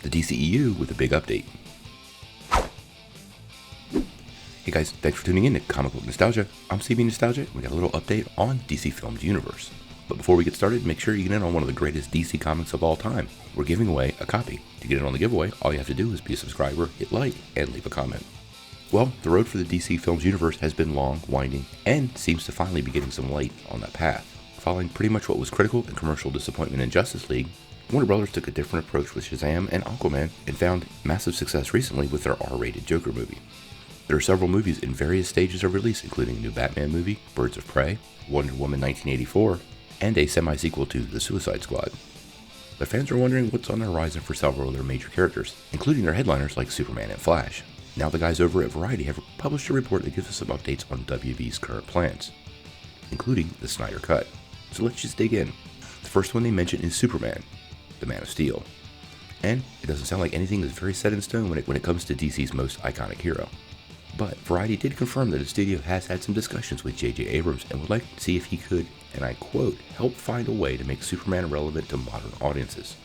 the DCEU with a big update. Hey guys, thanks for tuning in to Comic Book Nostalgia. I'm CB Nostalgia. We got a little update on DC Films universe. But before we get started, make sure you get in on one of the greatest DC comics of all time. We're giving away a copy. To get in on the giveaway, all you have to do is be a subscriber, hit like, and leave a comment. Well, the road for the DC Films universe has been long, winding, and seems to finally be getting some light on that path. Following pretty much what was critical and commercial disappointment in Justice League, Warner Brothers took a different approach with Shazam and Aquaman and found massive success recently with their R-rated Joker movie. There are several movies in various stages of release, including a new Batman movie, Birds of Prey, Wonder Woman 1984, and a semi-sequel to The Suicide Squad. But fans are wondering what's on the horizon for several of their major characters, including their headliners like Superman and Flash. Now the guys over at Variety have published a report that gives us some updates on WB's current plans, including the Snyder Cut. So let's just dig in. The first one they mention is Superman, the Man of Steel. And it doesn't sound like anything is very set in stone when it comes to DC's most iconic hero. But Variety did confirm that the studio has had some discussions with J.J. Abrams and would like to see if he could, and I quote, help find a way to make Superman relevant to modern audiences.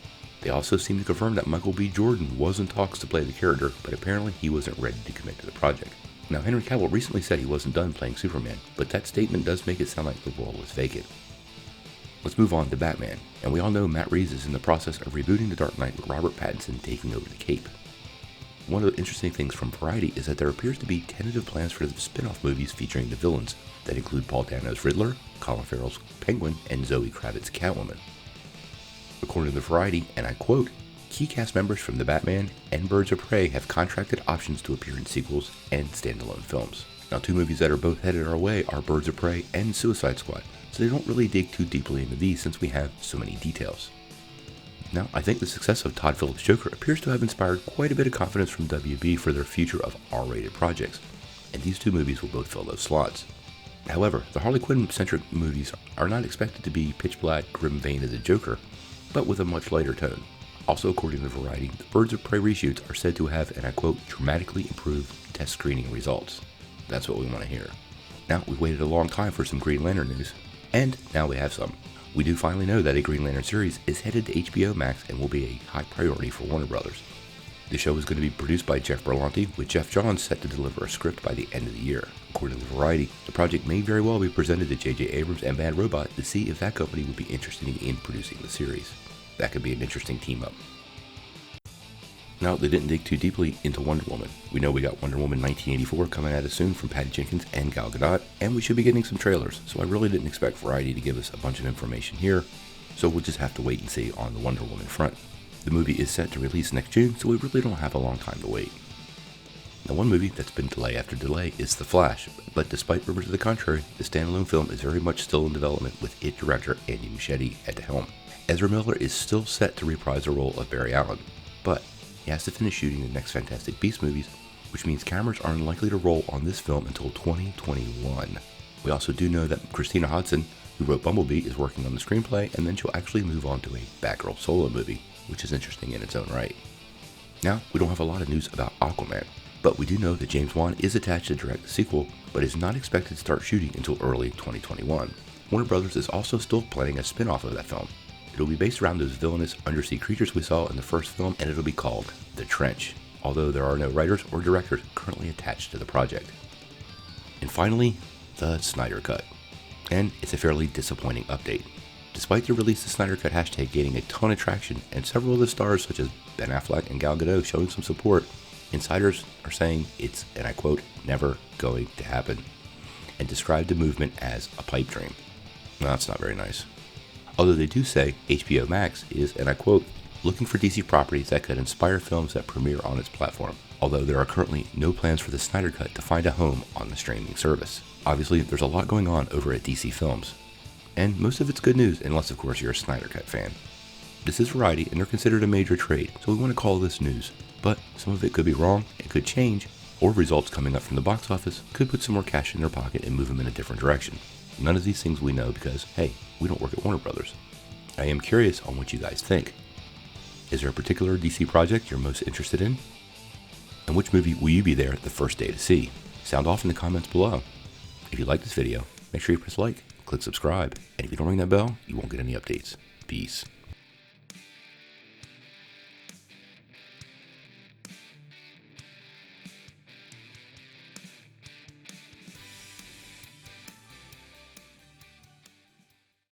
They also seem to confirm that Michael B. Jordan was in talks to play the character, but apparently he wasn't ready to commit to the project. Now, Henry Cavill recently said he wasn't done playing Superman, but that statement does make it sound like the role is vacant. Let's move on to Batman, and we all know Matt Reeves is in the process of rebooting The Dark Knight with Robert Pattinson taking over the cape. One of the interesting things from Variety is that there appears to be tentative plans for the spin-off movies featuring the villains that include Paul Dano's Riddler, Colin Farrell's Penguin, and Zoe Kravitz's Catwoman. According to Variety, and I quote, key cast members from The Batman and Birds of Prey have contracted options to appear in sequels and standalone films. Now, two movies that are both headed our way are Birds of Prey and Suicide Squad, so they don't really dig too deeply into these since we have so many details. Now, I think the success of Todd Phillips' Joker appears to have inspired quite a bit of confidence from WB for their future of R-rated projects, and these two movies will both fill those slots. However, the Harley Quinn-centric movies are not expected to be pitch black, grim vein as a Joker, but with a much lighter tone. Also, according to Variety, the Birds of Prey reshoots are said to have, and I quote, dramatically improved test screening results. That's what we want to hear. Now, we waited a long time for some Green Lantern news, and now we have some. We do finally know that a Green Lantern series is headed to HBO Max and will be a high priority for Warner Brothers. The show is going to be produced by Jeff Berlanti, with Jeff Johns set to deliver a script by the end of the year. According to Variety, the project may very well be presented to J.J. Abrams and Bad Robot to see if that company would be interested in producing the series. That could be an interesting team-up. Now, they didn't dig too deeply into Wonder Woman. We know we got Wonder Woman 1984 coming at us soon from Patty Jenkins and Gal Gadot, and we should be getting some trailers, so I really didn't expect Variety to give us a bunch of information here, so we'll just have to wait and see on the Wonder Woman front. The movie is set to release next June, so we really don't have a long time to wait. Now, one movie that's been delay after delay is The Flash, but despite rumors to the contrary, the standalone film is very much still in development with IT director Andy Muschietti at the helm. Ezra Miller is still set to reprise the role of Barry Allen, but he has to finish shooting the next Fantastic Beasts movies, which means cameras are unlikely to roll on this film until 2021. We also do know that Christina Hodson, who wrote Bumblebee, is working on the screenplay, and then she'll actually move on to a Batgirl solo movie, which is interesting in its own right. Now, we don't have a lot of news about Aquaman, but we do know that James Wan is attached to direct the sequel, but is not expected to start shooting until early 2021. Warner Brothers is also still planning a spin-off of that film. It'll be based around those villainous undersea creatures we saw in the first film, and it'll be called The Trench, although there are no writers or directors currently attached to the project. And finally, the Snyder Cut. And it's a fairly disappointing update. Despite the release of the Snyder Cut hashtag gaining a ton of traction, and several of the stars such as Ben Affleck and Gal Gadot showing some support, insiders are saying it's, and I quote, never going to happen, and describe the movement as a pipe dream. Now, that's not very nice. Although they do say HBO Max is, and I quote, looking for DC properties that could inspire films that premiere on its platform, although there are currently no plans for the Snyder Cut to find a home on the streaming service. Obviously, there's a lot going on over at DC Films, and most of it's good news, unless of course you're a Snyder Cut fan. This is Variety, and they're considered a major trade, so we want to call this news, but some of it could be wrong, it could change, or results coming up from the box office could put some more cash in their pocket and move them in a different direction. None of these things we know because, hey, we don't work at Warner Brothers. I am curious on what you guys think. Is there a particular DC project you're most interested in? And which movie will you be there the first day to see? Sound off in the comments below. If you like this video, make sure you press like, click subscribe, and if you don't ring that bell, you won't get any updates. Peace.